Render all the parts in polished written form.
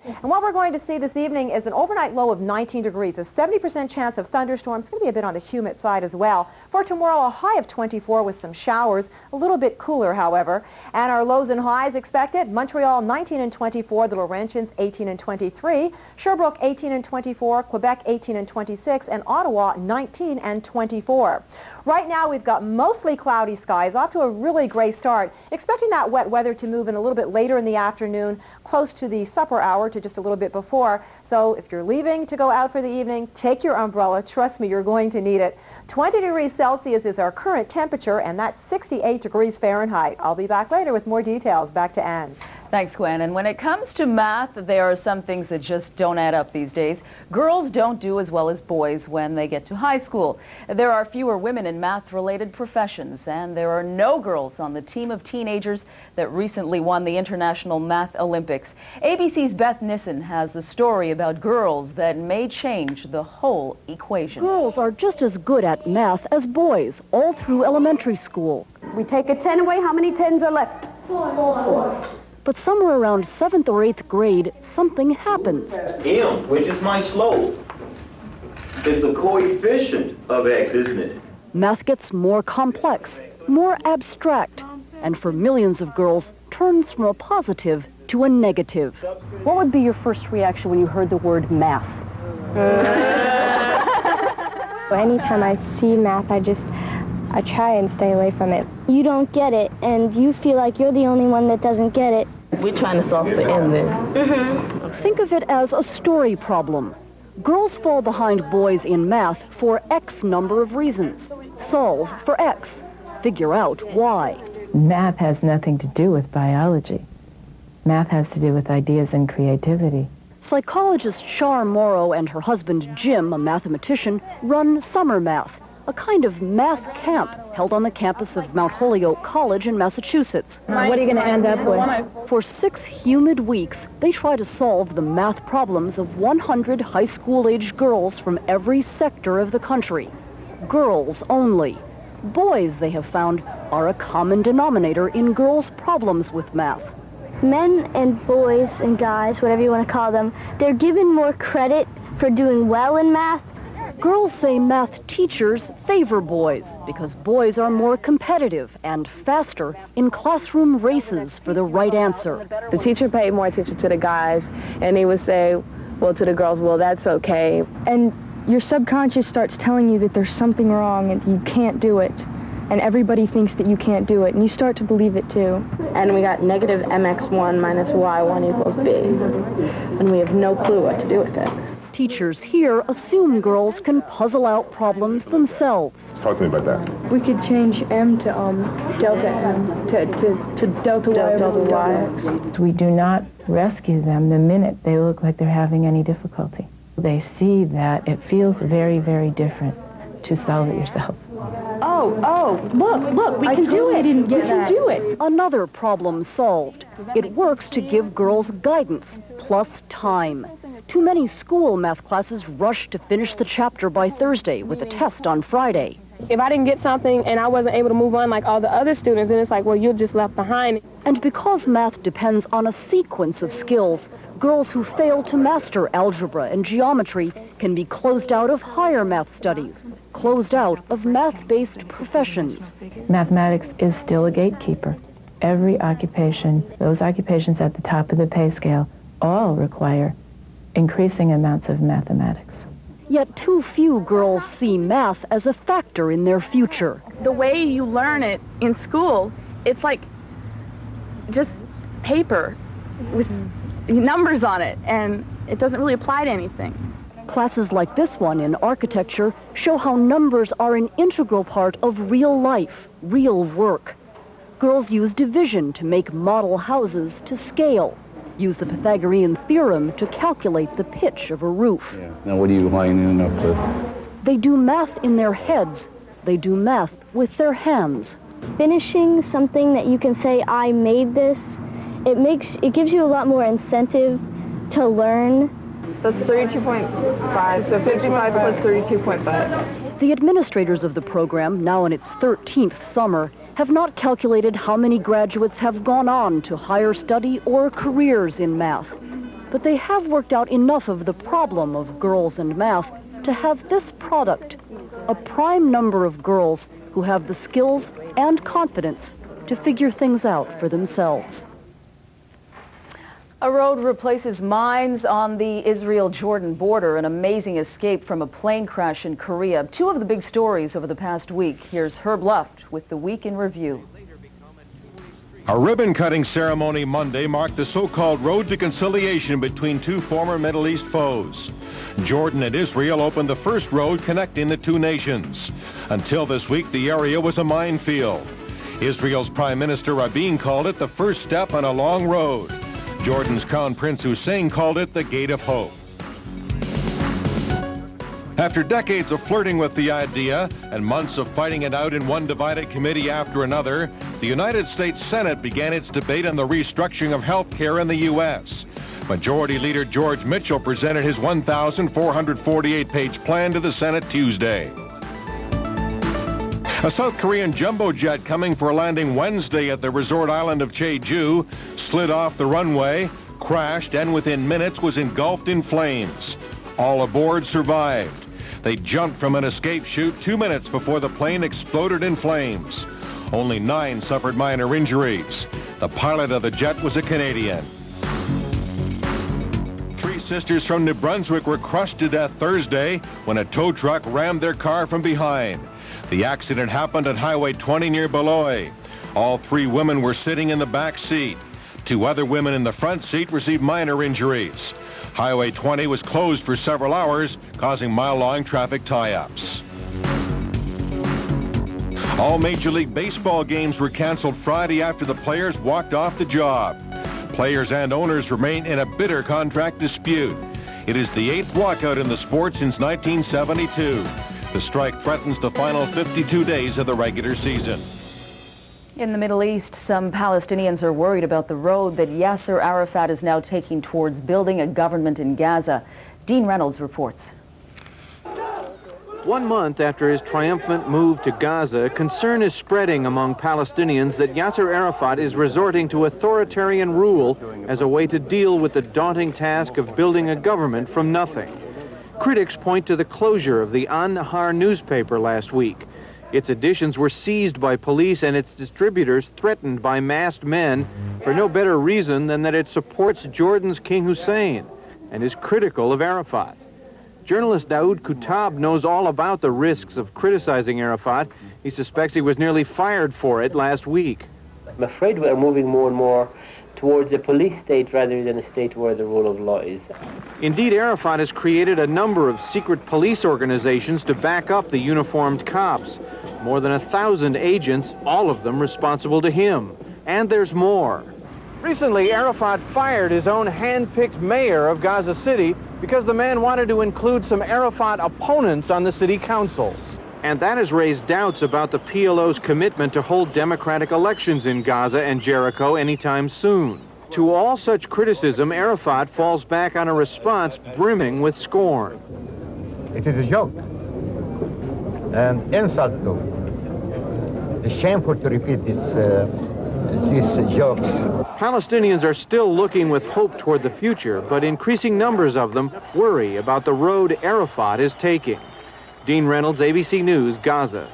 And what we're going to see this evening is an overnight low of 19 degrees, a 70% chance of thunderstorms. It's going to be a bit on the humid side as well. For tomorrow, a high of 24 with some showers, a little bit cooler, however. And our lows and highs expected: Montreal 19 and 24, the Laurentians 18 and 23, Sherbrooke 18 and 24, Quebec 18 and 26, and Ottawa 19 and 24. Right now, we've got mostly cloudy skies, off to a really gray start. Expecting that wet weather to move in a little bit later in the afternoon, close to the supper hour to just a little bit before. So if you're leaving to go out for the evening, take your umbrella. Trust me, you're going to need it. 20 degrees Celsius is our current temperature, and that's 68 degrees Fahrenheit. I'll be back later with more details. Back to Ann. Thanks, Gwen. And when it comes to math, there are some things that just don't add up these days. Girls don't do as well as boys when they get to high school. There are fewer women in math-related professions, and there are no girls on the team of teenagers that recently won the International Math Olympics. ABC's Beth Nissen has the story about girls that may change the whole equation. Girls are just as good at math as boys all through elementary school. We take a 10 away. How many 10s are left? Four. But somewhere around 7th or 8th grade, something happens. M, which is my slope, is the coefficient of x, isn't it? Math gets more complex, more abstract, and for millions of girls, turns from a positive to a negative. What would be your first reaction when you heard the word math? Anytime I see math, I try and stay away from it. You don't get it, and you feel like you're the only one that doesn't get it. We're trying to solve for M then. Think of it as a story problem. Girls fall behind boys in math for X number of reasons. Solve for X. Figure out why. Math has nothing to do with biology. Math has to do with ideas and creativity. Psychologist Char Morrow and her husband Jim, a mathematician, run Summer Math, a kind of math camp held on the campus of Mount Holyoke College in Massachusetts. What are you going to end up with? For 6 humid weeks, they try to solve the math problems of 100 high school-aged girls from every sector of the country. Girls only. Boys, they have found, are a common denominator in girls' problems with math. Men and boys and guys, whatever you want to call them, they're given more credit for doing well in math. Girls say math teachers favor boys because boys are more competitive and faster in classroom races for the right answer. The teacher paid more attention to the guys, and he would say, well, to the girls, well, that's okay. And your subconscious starts telling you that there's something wrong and you can't do it. And everybody thinks that you can't do it, and you start to believe it too. And we got negative mx1 minus y1 equals b. And we have no clue what to do with it. Teachers here assume girls can puzzle out problems themselves. Talk to me about that. We could change M to delta M to delta Y. We do not rescue them the minute they look like they're having any difficulty. They see that it feels very, very different to solve it yourself. Look, we can do it. We can do it. Another problem solved. It works to give girls guidance plus time. Too many school math classes rush to finish the chapter by Thursday with a test on Friday. If I didn't get something and I wasn't able to move on like all the other students, then it's like, well, you're just left behind. And because math depends on a sequence of skills, girls who fail to master algebra and geometry can be closed out of higher math studies, closed out of math-based professions. Mathematics is still a gatekeeper. Every occupation, those occupations at the top of the pay scale, all require increasing amounts of mathematics. Yet too few girls see math as a factor in their future. The way you learn it in school, it's like just paper with numbers on it, and it doesn't really apply to anything. Classes like this one in architecture show how numbers are an integral part of real life, real work. Girls use division to make model houses to scale, use the Pythagorean theorem to calculate the pitch of a roof. Now what are you lining up with? They do math in their heads. They do math with their hands. Finishing something that you can say, I made this, it gives you a lot more incentive to learn. That's 32.5, so 55 plus 32.5. The administrators of the program, now in its 13th summer, have not calculated how many graduates have gone on to higher study or careers in math. But they have worked out enough of the problem of girls and math to have this product, a prime number of girls who have the skills and confidence to figure things out for themselves. A road replaces mines on the Israel-Jordan border, an amazing escape from a plane crash in Korea. Two of the big stories over the past week. Here's Herb Luft with the Week in Review. A ribbon-cutting ceremony Monday marked the so-called road to conciliation between two former Middle East foes. Jordan and Israel opened the first road connecting the two nations. Until this week, the area was a minefield. Israel's Prime Minister Rabin called it the first step on a long road. Jordan's Crown Prince Hussein called it the Gate of Hope. After decades of flirting with the idea and months of fighting it out in one divided committee after another, the United States Senate began its debate on the restructuring of health care in the U.S. Majority Leader George Mitchell presented his 1,448-page plan to the Senate Tuesday. A South Korean jumbo jet coming for a landing Wednesday at the resort island of Jeju slid off the runway, crashed, and within minutes was engulfed in flames. All aboard survived. They jumped from an escape chute 2 minutes before the plane exploded in flames. Only 9 suffered minor injuries. The pilot of the jet was a Canadian. 3 sisters from New Brunswick were crushed to death Thursday when a tow truck rammed their car from behind. The accident happened at Highway 20 near Beloit. All 3 women were sitting in the back seat. 2 other women in the front seat received minor injuries. Highway 20 was closed for several hours, causing mile-long traffic tie-ups. All Major League Baseball games were canceled Friday after the players walked off the job. Players and owners remain in a bitter contract dispute. It is the 8th lockout in the sport since 1972. The strike threatens the final 52 days of the regular season. In the Middle East, some Palestinians are worried about the road that Yasser Arafat is now taking towards building a government in Gaza. Dean Reynolds reports. 1 month after his triumphant move to Gaza, concern is spreading among Palestinians that Yasser Arafat is resorting to authoritarian rule as a way to deal with the daunting task of building a government from nothing. Critics point to the closure of the An-Nahar newspaper last week. Its editions were seized by police and its distributors threatened by masked men for no better reason than that it supports Jordan's King Hussein and is critical of Arafat. Journalist Daoud Kutab knows all about the risks of criticizing Arafat. He suspects he was nearly fired for it last week. I'm afraid we're moving more and more towards a police state rather than a state where the rule of law is. Indeed, Arafat has created a number of secret police organizations to back up the uniformed cops. More than 1,000 agents, all of them responsible to him. And there's more. Recently, Arafat fired his own hand-picked mayor of Gaza City because the man wanted to include some Arafat opponents on the city council. And that has raised doubts about the PLO's commitment to hold democratic elections in Gaza and Jericho anytime soon. To all such criticism, Arafat falls back on a response brimming with scorn. It is a joke, an insult to. It's shameful to repeat these jokes. Palestinians are still looking with hope toward the future, but increasing numbers of them worry about the road Arafat is taking. Dean Reynolds, ABC News, Gaza.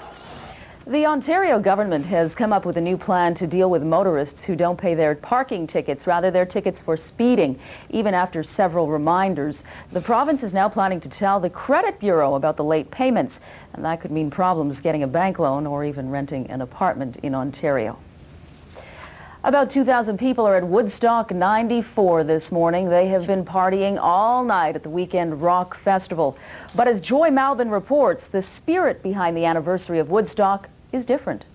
The Ontario government has come up with a new plan to deal with motorists who don't pay their parking tickets, rather their tickets for speeding, even after several reminders. The province is now planning to tell the credit bureau about the late payments, and that could mean problems getting a bank loan or even renting an apartment in Ontario. About 2,000 people are at Woodstock 94 this morning. They have been partying all night at the Weekend Rock Festival. But as Joy Malvin reports, the spirit behind the anniversary of Woodstock is different.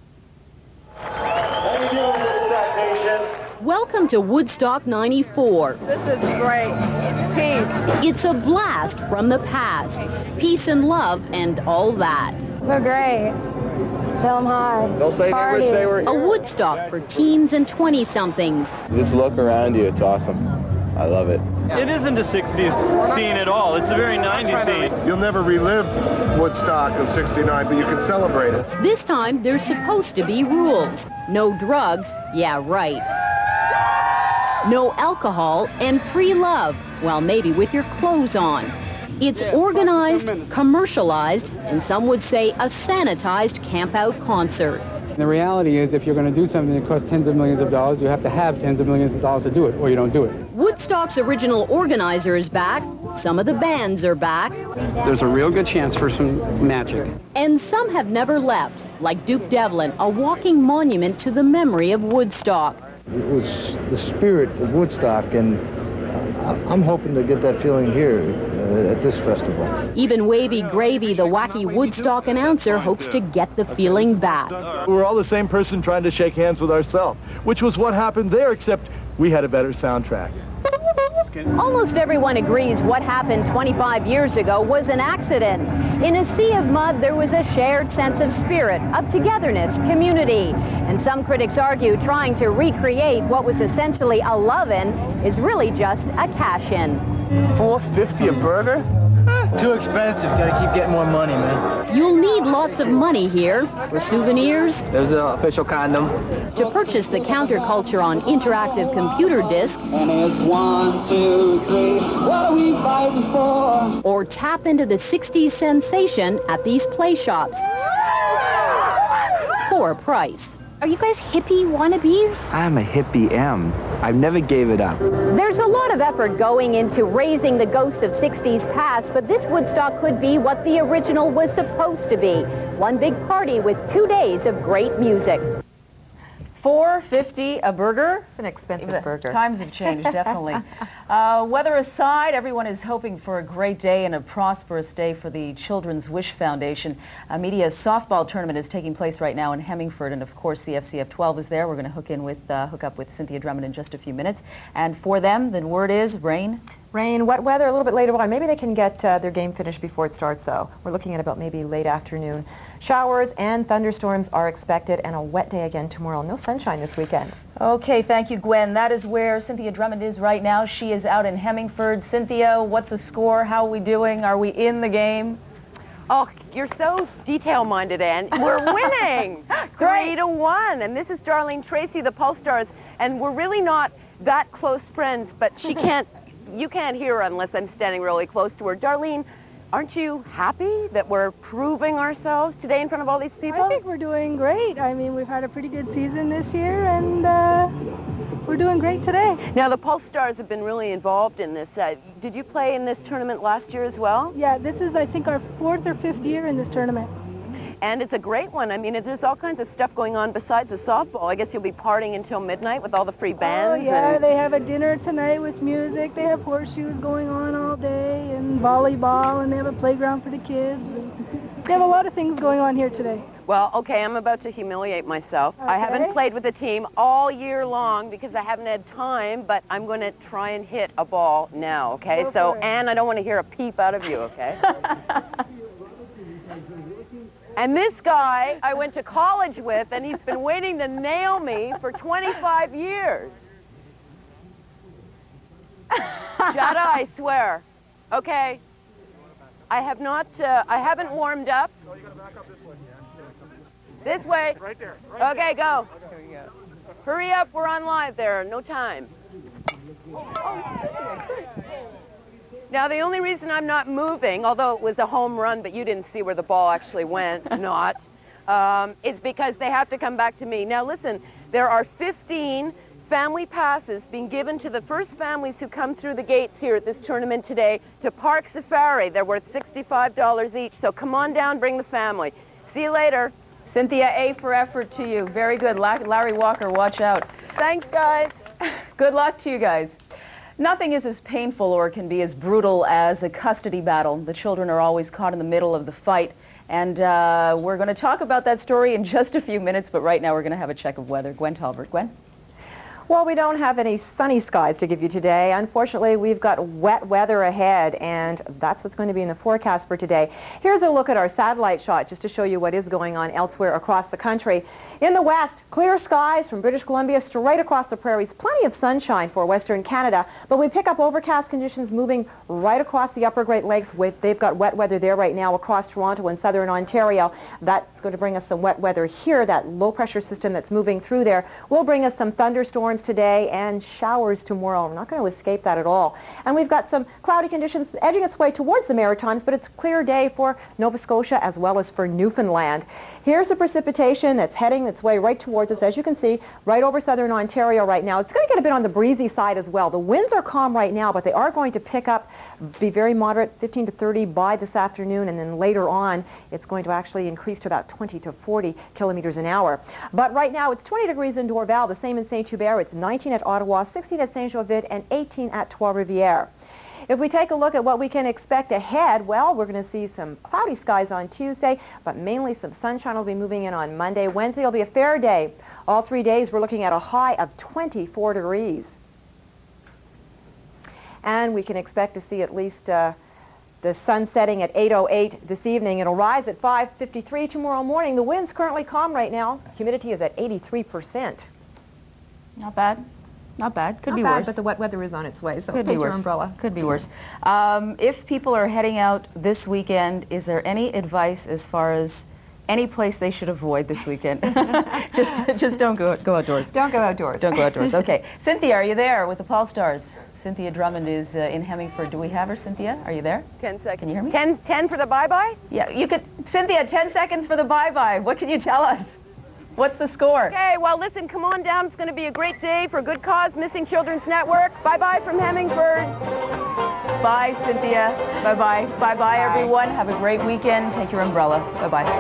Welcome to Woodstock 94. This is great. Peace. It's a blast from the past. Peace and love and all that. We're great. Tell them hi. They'll say they wish they were here. A Woodstock for teens and 20-somethings. Just look around you. It's awesome. I love it. It isn't a 60s scene at all. It's a very 90s scene. You'll never relive Woodstock of '69, but you can celebrate it. This time, there's supposed to be rules. No drugs. Yeah, right. no alcohol, and free love, well, maybe with your clothes on. It's organized, commercialized, and some would say a sanitized camp-out concert. The reality is, if you're going to do something that costs tens of millions of dollars, you have to have tens of millions of dollars to do it, or you don't do it. Woodstock's original organizer is back. Some of the bands are back. There's a real good chance for some magic. And some have never left, like Duke Devlin, a walking monument to the memory of Woodstock. It was the spirit of Woodstock, and I'm hoping to get that feeling here at this festival. Even Wavy Gravy, the wacky Woodstock announcer, hopes to get the feeling back. We're all the same person trying to shake hands with ourselves, which was what happened there, except we had a better soundtrack. Almost everyone agrees what happened 25 years ago was an accident. In a sea of mud, there was a shared sense of spirit, of togetherness, community. And some critics argue trying to recreate what was essentially a love-in is really just a cash-in. $4.50 a burger? Too expensive. Gotta keep getting more money, man. You'll need lots of money here for souvenirs. There's an official condom. To purchase the counterculture on interactive computer disc. And it's 1, 2, 3, what are we fighting for? Or tap into the 60s sensation at these play shops. For a price. Are you guys hippie wannabes? I'm a hippie M. I've never gave it up. There's a lot of effort going into raising the ghosts of 60s past, but this Woodstock could be what the original was supposed to be. One big party with 2 days of great music. $4.50 a burger? It's an expensive burger. Times have changed, definitely. Weather aside, everyone is hoping for a great day and a prosperous day for the Children's Wish Foundation. A media softball tournament is taking place right now in Hemmingford, and of course CFCF 12 is there. We're going to hook up with Cynthia Drummond in just a few minutes. And for them, the word is rain. Rain, wet weather a little bit later on. Maybe they can get their game finished before it starts, though. We're looking at about maybe late afternoon. Showers and thunderstorms are expected, and a wet day again tomorrow. No sunshine this weekend. Okay, thank you, Gwen. That is where Cynthia Drummond is right now. She is out in Hemmingford. Cynthia, what's the score? How are we doing? Are we in the game? Oh, you're so detail-minded, Ann. We're winning! 3-1. And this is Darlene Tracy, the Pulse Stars. And we're really not that close friends, but you can't hear her unless I'm standing really close to her. Darlene, aren't you happy that we're proving ourselves today in front of all these people? I think we're doing great. I mean, we've had a pretty good season this year, and we're doing great today. Now, the Pulse Stars have been really involved in this. Did you play in this tournament last year as well? Yeah, this is, I think, our 4th or 5th year in this tournament. And it's a great one. I mean, there's all kinds of stuff going on besides the softball. I guess you'll be partying until midnight with all the free bands. Oh, yeah, they have a dinner tonight with music. They have horseshoes going on all day and volleyball, and they have a playground for the kids. And they have a lot of things going on here today. Well, okay, I'm about to humiliate myself. Okay. I haven't played with the team all year long because I haven't had time, but I'm going to try and hit a ball now, okay? So, Ann, I don't want to hear a peep out of you, okay? And this guy I went to college with, and he's been waiting to nail me for 25 years. Shut up, I swear. Okay. I haven't warmed up. No, you gotta back up this way. This way? Right there. Okay, go. Hurry up, we're on live there. No time. Now, the only reason I'm not moving, although it was a home run, but you didn't see where the ball actually went, is because they have to come back to me. Now, listen, there are 15 family passes being given to the first families who come through the gates here at this tournament today to Park Safari. They're worth $65 each, so come on down, bring the family. See you later. Cynthia, A for effort to you. Very good. Larry Walker, watch out. Thanks, guys. Good luck to you guys. Nothing is as painful or can be as brutal as a custody battle. The children are always caught in the middle of the fight. And we're going to talk about that story in just a few minutes, but right now we're going to have a check of weather. Gwen Tolbart. Gwen? Well, we don't have any sunny skies to give you today. Unfortunately, we've got wet weather ahead, and that's what's going to be in the forecast for today. Here's a look at our satellite shot just to show you what is going on elsewhere across the country. In the west, clear skies from British Columbia straight across the prairies. Plenty of sunshine for Western Canada, but we pick up overcast conditions moving right across the upper Great Lakes. They've got wet weather there right now across Toronto and southern Ontario. That's going to bring us some wet weather here. That low pressure system that's moving through there will bring us some thunderstorms thunderstorms today and showers tomorrow. We're not going to escape that at all. And we've got some cloudy conditions edging its way towards the Maritimes, but it's a clear day for Nova Scotia as well as for Newfoundland. Here's the precipitation that's heading its way right towards us, as you can see, right over southern Ontario right now. It's going to get a bit on the breezy side as well. The winds are calm right now, but they are going to pick up, be very moderate, 15 to 30 by this afternoon, and then later on it's going to actually increase to about 20 to 40 kilometers an hour. But right now it's 20 degrees in Dorval, the same in Saint-Hubert, it's 19 at Ottawa, 16 at Saint-Jovite, and 18 at Trois-Rivières. If we take a look at what we can expect ahead, well, we're going to see some cloudy skies on Tuesday, but mainly some sunshine will be moving in on Monday. Wednesday will be a fair day. All 3 days we're looking at a high of 24 degrees. And we can expect to see at least the sun setting at 8:08 this evening. It'll rise at 5:53 tomorrow morning. The wind's currently calm right now. Humidity is at 83%. Not bad. Not bad. Could be Not bad, worse. but the wet weather is on its way, so Could take be worse. your umbrella. Could be worse. If people are heading out this weekend, is there any advice as far as any place they should avoid this weekend? just don't go outdoors. Don't go outdoors. Don't go outdoors. Okay. Cynthia, are you there with the Paul Stars? Cynthia Drummond is in Hemmingford. Do we have her, Cynthia? Are you there? 10 seconds. Can you hear me? 10 for the bye-bye? Yeah, you could. Cynthia, 10 seconds for the bye-bye. What can you tell us? What's the score? Okay, well, listen, come on down. It's going to be a great day for a good cause, Missing Children's Network. Bye-bye from Hemmingford. Bye, Cynthia. Bye-bye. Bye-bye, everyone. Have a great weekend. Take your umbrella. Bye-bye.